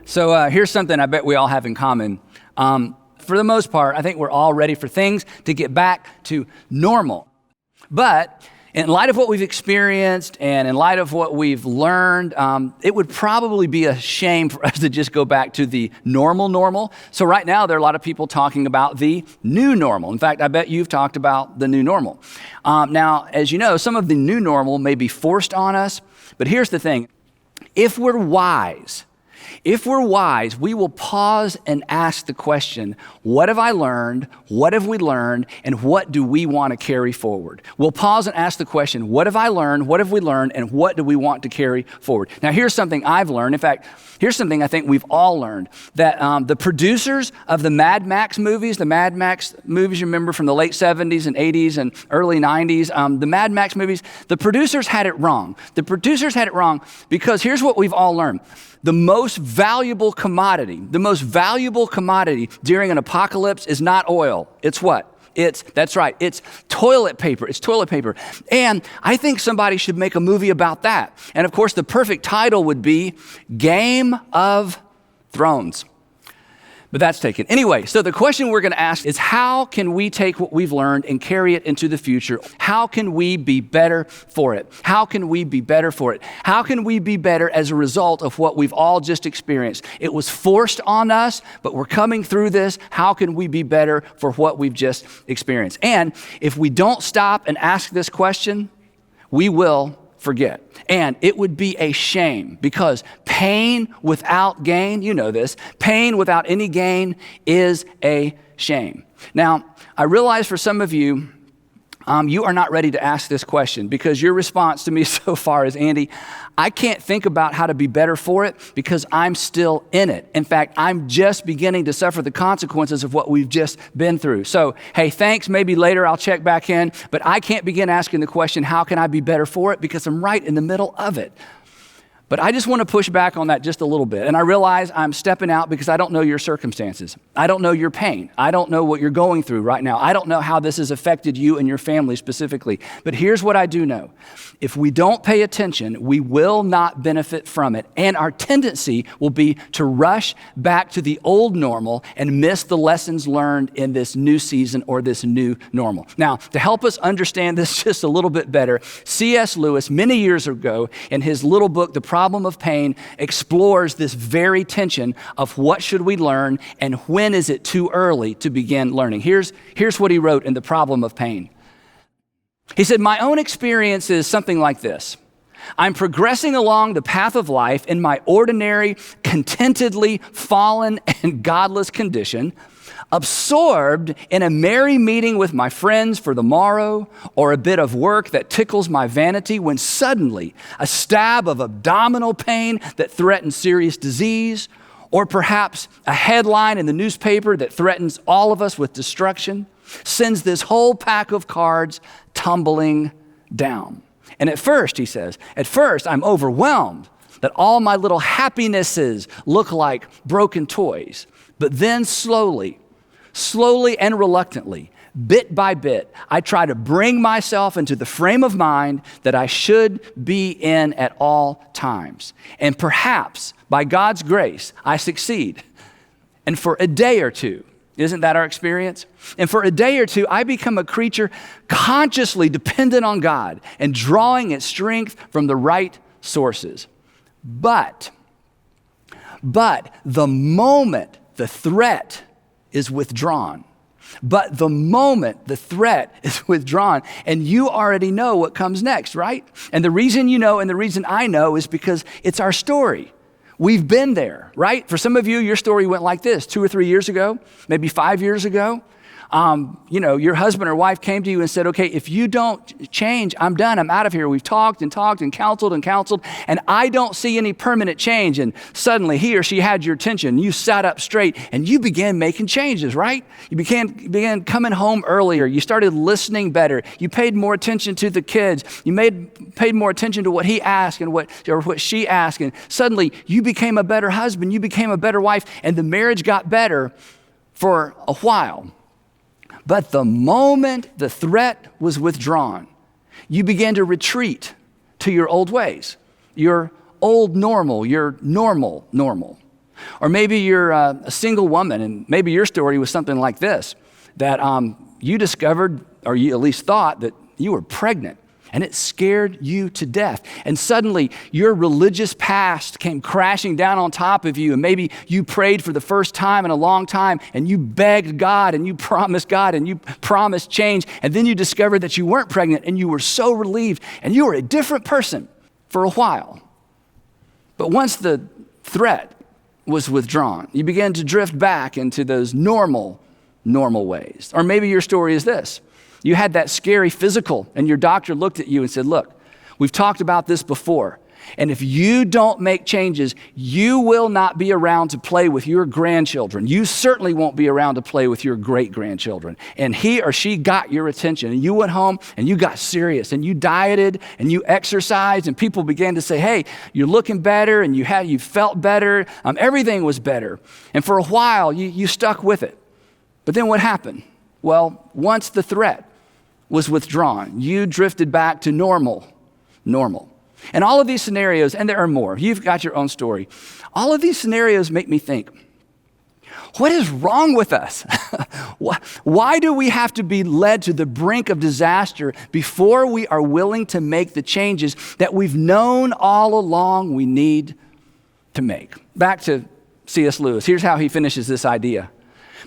So here's something I bet we all have in common. For the most part, I think we're all ready for things to get back to normal. But in light of what we've experienced and in light of what we've learned, it would probably be a shame for us to just go back to the normal. So right now, there are a lot of people talking about the new normal. In fact, I bet you've talked about the new normal. Now, as you know, some of the new normal may be forced on us, but here's the thing. If we're wise, we will pause and ask the question, what have I learned? What have we learned? And what do we want to carry forward? We'll pause and ask the question, what have I learned? What have we learned? And what do we want to carry forward? Now, here's something I've learned. In fact, here's something I think we've all learned, that the producers of the Mad Max movies, you remember from the late 70s and 80s and early 90s, the Mad Max movies, the producers had it wrong. The producers had it wrong because here's what we've all learned. The most valuable commodity during an apocalypse is not oil. It's what? That's right. It's toilet paper. It's toilet paper. And I think somebody should make a movie about that. And of course, the perfect title would be Game of Thrones. But that's taken. Anyway, so the question we're going to ask is, how can we take what we've learned and carry it into the future? How can we be better for it? How can we be better for it? How can we be better as a result of what we've all just experienced? It was forced on us, but we're coming through this. How can we be better for what we've just experienced? And if we don't stop and ask this question, we will forget. And it would be a shame, because pain without gain, you know this, pain without any gain is a shame. Now, I realize for some of you, you are not ready to ask this question, because your response to me so far is, Andy, I can't think about how to be better for it because I'm still in it. In fact, I'm just beginning to suffer the consequences of what we've just been through. So, hey, thanks. Maybe later I'll check back in, but I can't begin asking the question, how can I be better for it? Because I'm right in the middle of it. But I just want to push back on that just a little bit. And I realize I'm stepping out because I don't know your circumstances. I don't know your pain. I don't know what you're going through right now. I don't know how this has affected you and your family specifically. But here's what I do know. If we don't pay attention, we will not benefit from it. And our tendency will be to rush back to the old normal and miss the lessons learned in this new season or this new normal. Now, to help us understand this just a little bit better, C.S. Lewis, many years ago, in his little book, The Problem of Pain, explores this very tension of what should we learn and when is it too early to begin learning. Here's what he wrote in The Problem of Pain. He said, my own experience is something like this. I'm progressing along the path of life in my ordinary, contentedly fallen and godless condition, absorbed in a merry meeting with my friends for the morrow, or a bit of work that tickles my vanity, when suddenly a stab of abdominal pain that threatens serious disease, or perhaps a headline in the newspaper that threatens all of us with destruction, sends this whole pack of cards tumbling down. And at first, he says, I'm overwhelmed that all my little happinesses look like broken toys. But then slowly and reluctantly, bit by bit, I try to bring myself into the frame of mind that I should be in at all times. And perhaps, by God's grace, I succeed. And for a day or two, isn't that our experience? And for a day or two, I become a creature consciously dependent on God and drawing its strength from the right sources. But the moment the threat is withdrawn, and you already know what comes next, right? And the reason you know and the reason I know is because it's our story. We've been there, right? For some of you, your story went like this 2 or 3 years ago, maybe 5 years ago. Your husband or wife came to you and said, okay, if you don't change, I'm done. I'm out of here. We've talked and counseled, and I don't see any permanent change. And suddenly he or she had your attention. You sat up straight and you began making changes, right? You began coming home earlier. You started listening better. You paid more attention to the kids. You paid more attention to what he asked and what she asked. And suddenly you became a better husband. You became a better wife, and the marriage got better for a while. But the moment the threat was withdrawn, you began to retreat to your old ways, your old normal, your normal. Or maybe you're a single woman, and maybe your story was something like this, that you discovered, or you at least thought, that you were pregnant, and it scared you to death. And suddenly your religious past came crashing down on top of you, and maybe you prayed for the first time in a long time, and you begged God, and you promised God, and you promised change, and then you discovered that you weren't pregnant, and you were so relieved, and you were a different person for a while. But once the threat was withdrawn, you began to drift back into those normal ways. Or maybe your story is this. You had that scary physical, and your doctor looked at you and said, look, we've talked about this before, and if you don't make changes, you will not be around to play with your grandchildren. You certainly won't be around to play with your great-grandchildren. And he or she got your attention, and you went home, and you got serious, and you dieted, and you exercised, and people began to say, hey, you're looking better, and you felt better. Everything was better. And for a while, you stuck with it. But then what happened? Well, once the threat was withdrawn, you drifted back to normal. And all of these scenarios, and there are more, you've got your own story. All of these scenarios make me think, what is wrong with us? Why do we have to be led to the brink of disaster before we are willing to make the changes that we've known all along we need to make? Back to C.S. Lewis. Here's how he finishes this idea.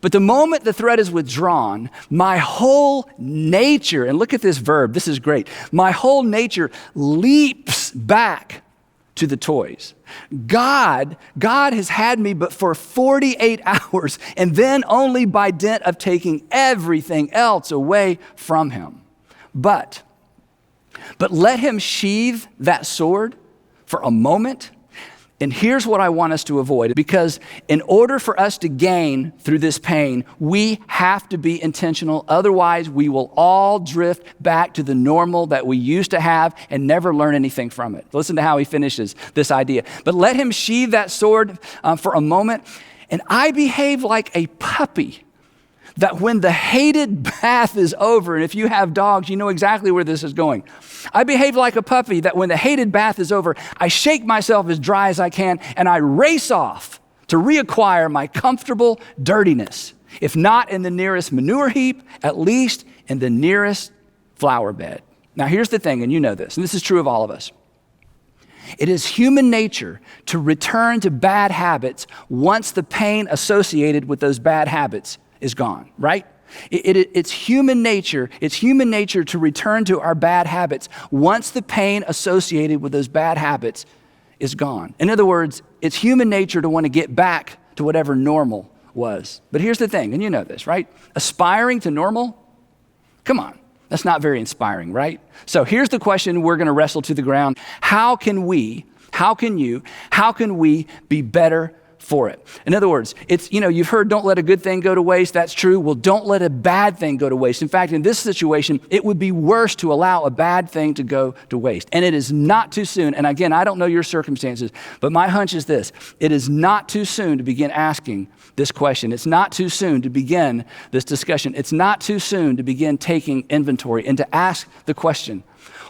But the moment the threat is withdrawn, my whole nature, and look at this verb, this is great, my whole nature leaps back to the toys. God has had me but for 48 hours, and then only by dint of taking everything else away from him. But let him sheathe that sword for a moment. And here's what I want us to avoid, because in order for us to gain through this pain, we have to be intentional. Otherwise, we will all drift back to the normal that we used to have and never learn anything from it. Listen to how he finishes this idea. But let him sheathe that sword for a moment, and I behave like a puppy, that when the hated bath is over, and if you have dogs, you know exactly where this is going. I behave like a puppy that when the hated bath is over, I shake myself as dry as I can, and I race off to reacquire my comfortable dirtiness. If not in the nearest manure heap, at least in the nearest flower bed. Now here's the thing, and you know this, and this is true of all of us. It is human nature to return to bad habits once the pain associated with those bad habits is gone, right? It's human nature. It's human nature to return to our bad habits once the pain associated with those bad habits is gone. In other words, it's human nature to want to get back to whatever normal was. But here's the thing, and you know this, right? Aspiring to normal? Come on, that's not very inspiring, right? So here's the question we're going to wrestle to the ground. How can we be better for it? In other words, you've heard don't let a good thing go to waste. That's true. Well, don't let a bad thing go to waste. In fact, in this situation, it would be worse to allow a bad thing to go to waste. And it is not too soon. And again, I don't know your circumstances, but my hunch is this. It is not too soon to begin asking this question. It's not too soon to begin this discussion. It's not too soon to begin taking inventory and to ask the question,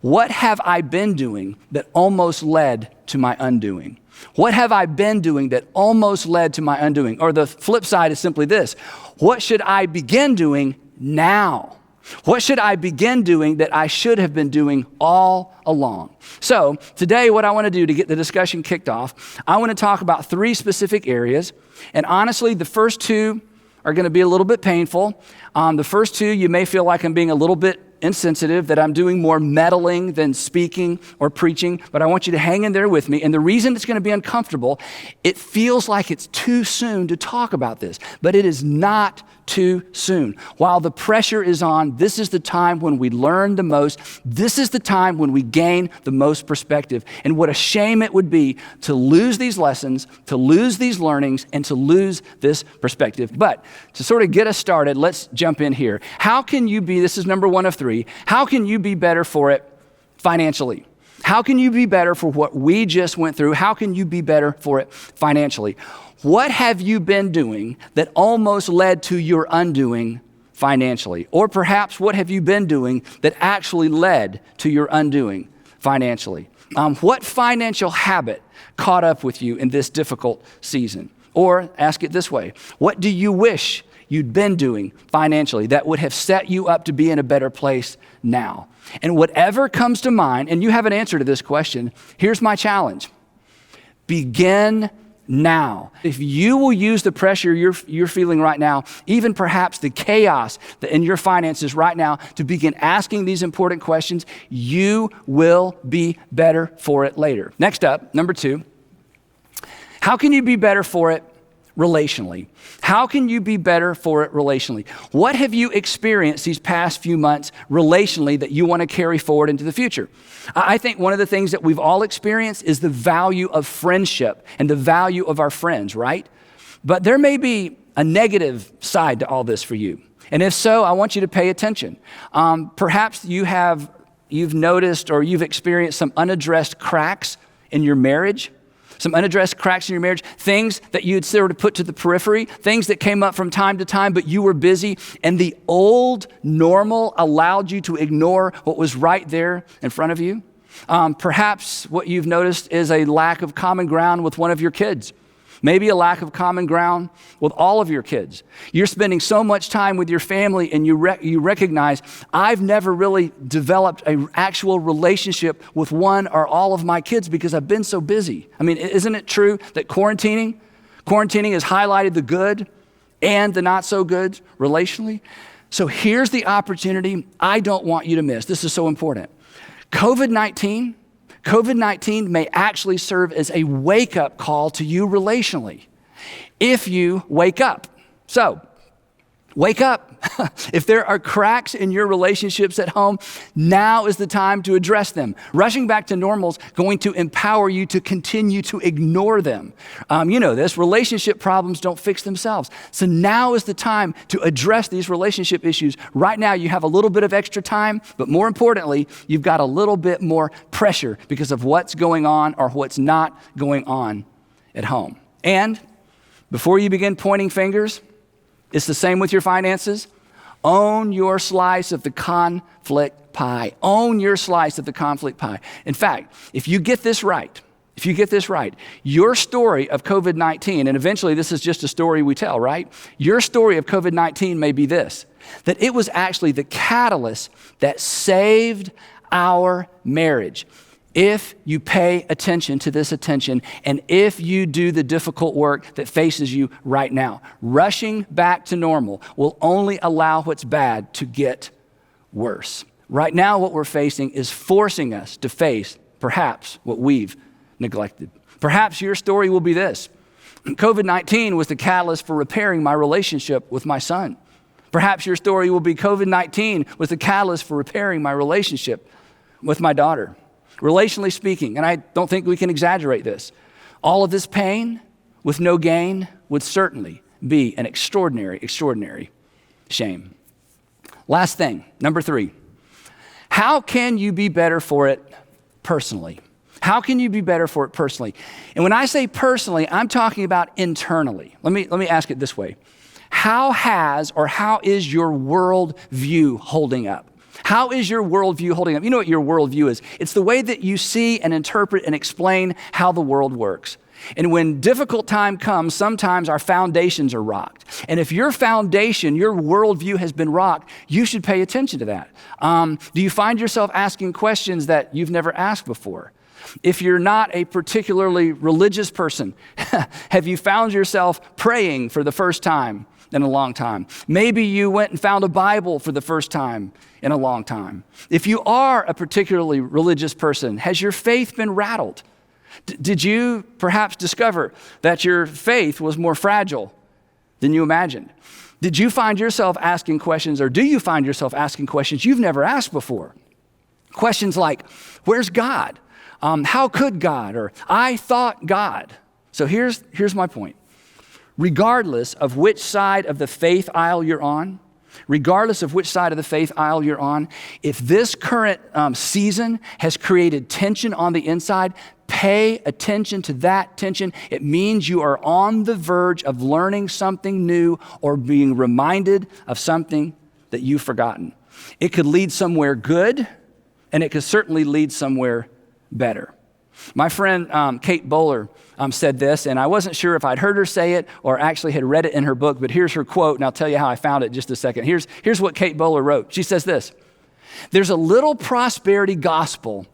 what have I been doing that almost led to my undoing? What have I been doing that almost led to my undoing? Or the flip side is simply this. What should I begin doing now? What should I begin doing that I should have been doing all along? So today, what I want to do to get the discussion kicked off, I want to talk about 3 specific areas. And honestly, the first 2 are going to be a little bit painful. The first 2, you may feel like I'm being a little bit insensitive, that I'm doing more meddling than speaking or preaching, but I want you to hang in there with me. And the reason it's going to be uncomfortable, it feels like it's too soon to talk about this, but it is not too soon. While the pressure is on, this is the time when we learn the most. This is the time when we gain the most perspective. And what a shame it would be to lose these lessons, to lose these learnings, and to lose this perspective. But to sort of get us started, let's jump in here. How can you be, this is number 1 of 3, how can you be better for it financially? How can you be better for what we just went through? How can you be better for it financially? What have you been doing that almost led to your undoing financially? Or perhaps what have you been doing that actually led to your undoing financially? What financial habit caught up with you in this difficult season? Or ask it this way: what do you wish you'd been doing financially that would have set you up to be in a better place now? And whatever comes to mind, and you have an answer to this question, here's my challenge. Begin now. If you will use the pressure you're feeling right now, even perhaps the chaos in your finances right now, to begin asking these important questions, you will be better for it later. Next up, number 2, how can you be better for it relationally? How can you be better for it relationally? What have you experienced these past few months relationally that you want to carry forward into the future? I think one of the things that we've all experienced is the value of friendship and the value of our friends, right? But there may be a negative side to all this for you. And if so, I want you to pay attention. Perhaps you've noticed or you've experienced some unaddressed cracks in your marriage. Some unaddressed cracks in your marriage, things that you'd sort of put to the periphery, things that came up from time to time, but you were busy, and the old normal allowed you to ignore what was right there in front of you. Perhaps what you've noticed is a lack of common ground with one of your kids. Maybe a lack of common ground with all of your kids. You're spending so much time with your family and you recognize, I've never really developed an actual relationship with one or all of my kids because I've been so busy. I mean, isn't it true that quarantining has highlighted the good and the not so good relationally? So here's the opportunity I don't want you to miss. This is so important. COVID-19 may actually serve as a wake-up call to you relationally, if you wake up. So, wake up. If there are cracks in your relationships at home, now is the time to address them. Rushing back to normal is going to empower you to continue to ignore them. You know this, relationship problems don't fix themselves. So now is the time to address these relationship issues. Right now you have a little bit of extra time, but more importantly, you've got a little bit more pressure because of what's going on or what's not going on at home. And before you begin pointing fingers, it's the same with your finances. Own your slice of the conflict pie. Own your slice of the conflict pie. In fact, if you get this right, your story of COVID-19, and eventually this is just a story we tell, right? Your story of COVID-19 may be this, that it was actually the catalyst that saved our marriage. If you pay attention to this attention, and if you do the difficult work that faces you right now, rushing back to normal will only allow what's bad to get worse. Right now, what we're facing is forcing us to face perhaps what we've neglected. Perhaps your story will be this: COVID-19 was the catalyst for repairing my relationship with my son. Perhaps your story will be COVID-19 was the catalyst for repairing my relationship with my daughter. Relationally speaking, and I don't think we can exaggerate this, all of this pain with no gain would certainly be an extraordinary, extraordinary shame. Last thing, number 3, how can you be better for it personally? How can you be better for it personally? And when I say personally, I'm talking about internally. Let me ask it this way. How is your worldview holding up? How is your worldview holding up? You know what your worldview is. It's the way that you see and interpret and explain how the world works. And when difficult time comes, sometimes our foundations are rocked. And if your foundation, your worldview has been rocked, you should pay attention to that. Do you find yourself asking questions that you've never asked before? If you're not a particularly religious person, have you found yourself praying for the first time in a long time? Maybe you went and found a Bible for the first time in a long time. If you are a particularly religious person, has your faith been rattled? Did you perhaps discover that your faith was more fragile than you imagined? Did you find yourself asking questions, or do you find yourself asking questions you've never asked before? Questions like, where's God? How could God? Or I thought God. So here's my point. Regardless of which side of the faith aisle you're on, if this current season has created tension on the inside, pay attention to that tension. It means you are on the verge of learning something new or being reminded of something that you've forgotten. It could lead somewhere good, and it could certainly lead somewhere better. My friend Kate Bowler said this, and I wasn't sure if I'd heard her say it or actually had read it in her book, but here's her quote, and I'll tell you how I found it in just a second. Here's what Kate Bowler wrote. She says this: "There's a little prosperity gospel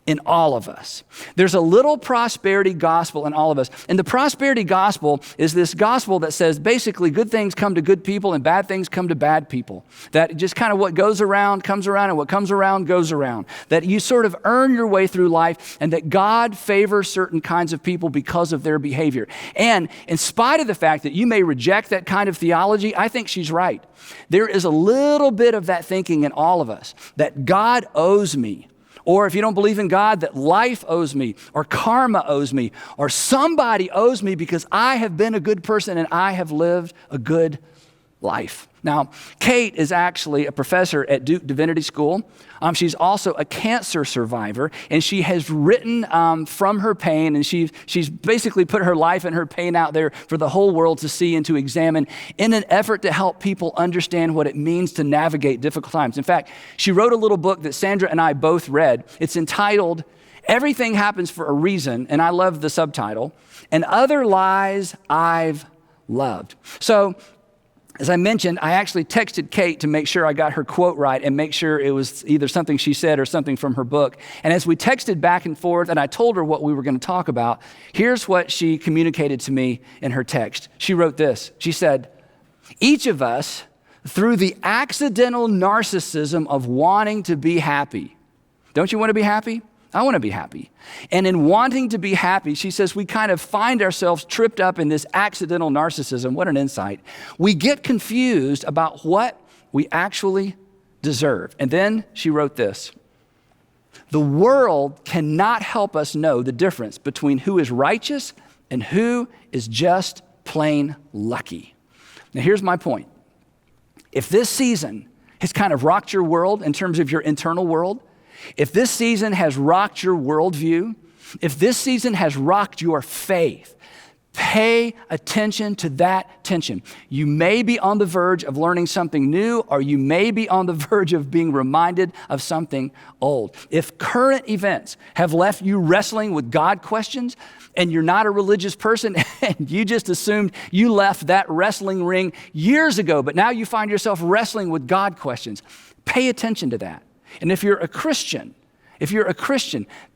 in all of us." There's a little prosperity gospel in all of us. And the prosperity gospel is this gospel that says basically good things come to good people and bad things come to bad people. That just kind of what goes around comes around, and what comes around goes around. That you sort of earn your way through life, and that God favors certain kinds of people because of their behavior. And in spite of the fact that you may reject that kind of theology, I think she's right. There is a little bit of that thinking in all of us, that God owes me. Or if you don't believe in God, that life owes me, or karma owes me, or somebody owes me because I have been a good person and I have lived a good life. Now, Kate is actually a professor at Duke Divinity School. She's also a cancer survivor, and she has written from her pain, and she's basically put her life and her pain out there for the whole world to see and to examine in an effort to help people understand what it means to navigate difficult times. In fact, she wrote a little book that Sandra and I both read. It's entitled, "Everything Happens for a Reason," and I love the subtitle, "And Other Lies I've Loved." So, as I mentioned, I actually texted Kate to make sure I got her quote right and make sure it was either something she said or something from her book. And as we texted back and forth and I told her what we were going to talk about, here's what she communicated to me in her text. She wrote this. She said, "Each of us, through the accidental narcissism of wanting to be happy." Don't you want to be happy? I want to be happy. And in wanting to be happy, she says, we kind of find ourselves tripped up in this accidental narcissism. What an insight. We get confused about what we actually deserve. And then she wrote this: "The world cannot help us know the difference between who is righteous and who is just plain lucky." Now, here's my point. If this season has kind of rocked your world in terms of your internal world, if this season has rocked your worldview, if this season has rocked your faith, pay attention to that tension. You may be on the verge of learning something new, or you may be on the verge of being reminded of something old. If current events have left you wrestling with God questions, and you're not a religious person, and you just assumed you left that wrestling ring years ago, but now you find yourself wrestling with God questions, pay attention to that. And if you're a Christian,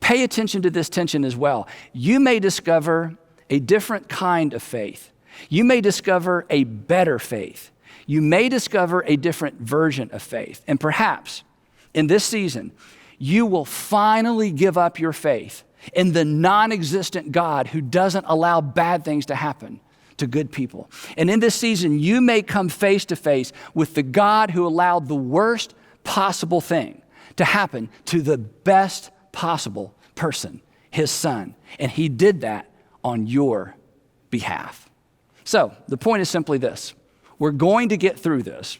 pay attention to this tension as well. You may discover a different kind of faith. You may discover a better faith. You may discover a different version of faith. And perhaps in this season, you will finally give up your faith in the non-existent God who doesn't allow bad things to happen to good people. And in this season, you may come face to face with the God who allowed the worst possible thing to happen to the best possible person, his son. And he did that on your behalf. So the point is simply this: we're going to get through this.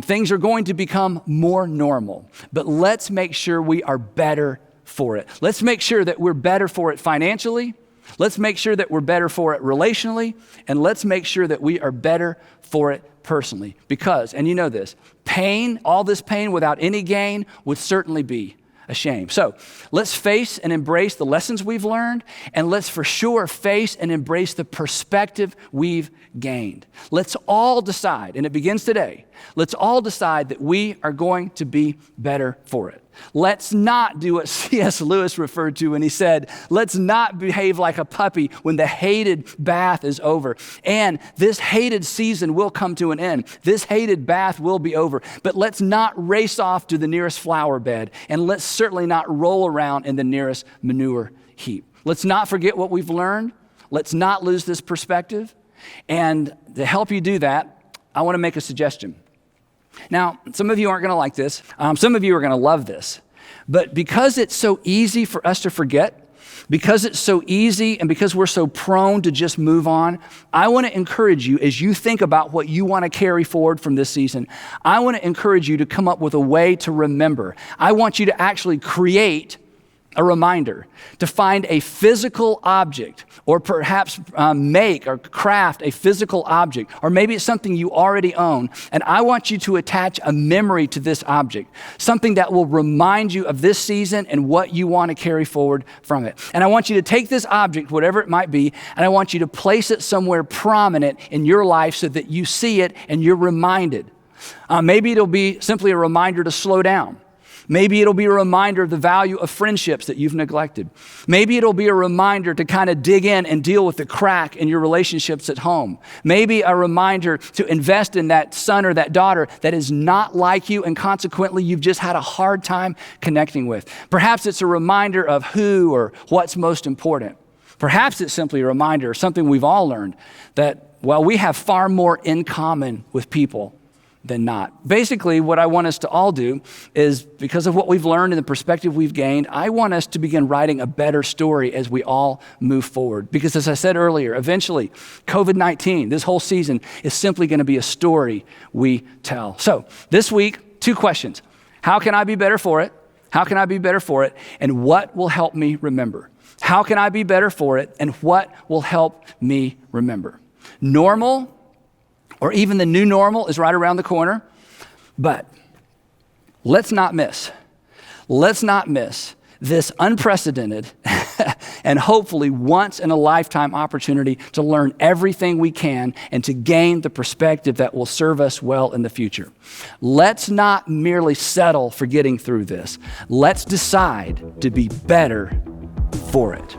Things are going to become more normal, but let's make sure we are better for it. Let's make sure that we're better for it financially. Let's make sure that we're better for it relationally, and let's make sure that we are better for it personally. Because, and you know this, pain, all this pain without any gain would certainly be a shame. So let's face and embrace the lessons we've learned, and let's for sure face and embrace the perspective we've gained. Let's all decide, and it begins today, let's all decide that we are going to be better for it. Let's not do what C.S. Lewis referred to when he said, let's not behave like a puppy when the hated bath is over. And this hated season will come to an end. This hated bath will be over. But let's not race off to the nearest flower bed. And let's certainly not roll around in the nearest manure heap. Let's not forget what we've learned. Let's not lose this perspective. And to help you do that, I want to make a suggestion. Now, some of you aren't going to like this. Some of you are going to love this. But because it's so easy for us to forget, because it's so easy and because we're so prone to just move on, I want to encourage you as you think about what you want to carry forward from this season. I want to encourage you to come up with a way to remember. I want you to actually create a reminder to find a physical object, or perhaps make or craft a physical object, or maybe it's something you already own, and I want you to attach a memory to this object, something that will remind you of this season and what you want to carry forward from it. And I want you to take this object, whatever it might be, and I want you to place it somewhere prominent in your life so that you see it and you're reminded. Maybe it'll be simply a reminder to slow down. Maybe it'll be a reminder of the value of friendships that you've neglected. Maybe it'll be a reminder to kind of dig in and deal with the crack in your relationships at home. Maybe a reminder to invest in that son or that daughter that is not like you and consequently you've just had a hard time connecting with. Perhaps it's a reminder of who or what's most important. Perhaps it's simply a reminder, something we've all learned, that, well, we have far more in common with people than not. Basically, what I want us to all do is, because of what we've learned and the perspective we've gained, I want us to begin writing a better story as we all move forward. Because as I said earlier, eventually, COVID-19, this whole season, is simply going to be a story we tell. So this week, 2 questions. How can I be better for it? How can I be better for it? And what will help me remember? How can I be better for it? And what will help me remember? Normal, or even the new normal, is right around the corner. But let's not miss this unprecedented and hopefully once in a lifetime opportunity to learn everything we can and to gain the perspective that will serve us well in the future. Let's not merely settle for getting through this. Let's decide to be better for it.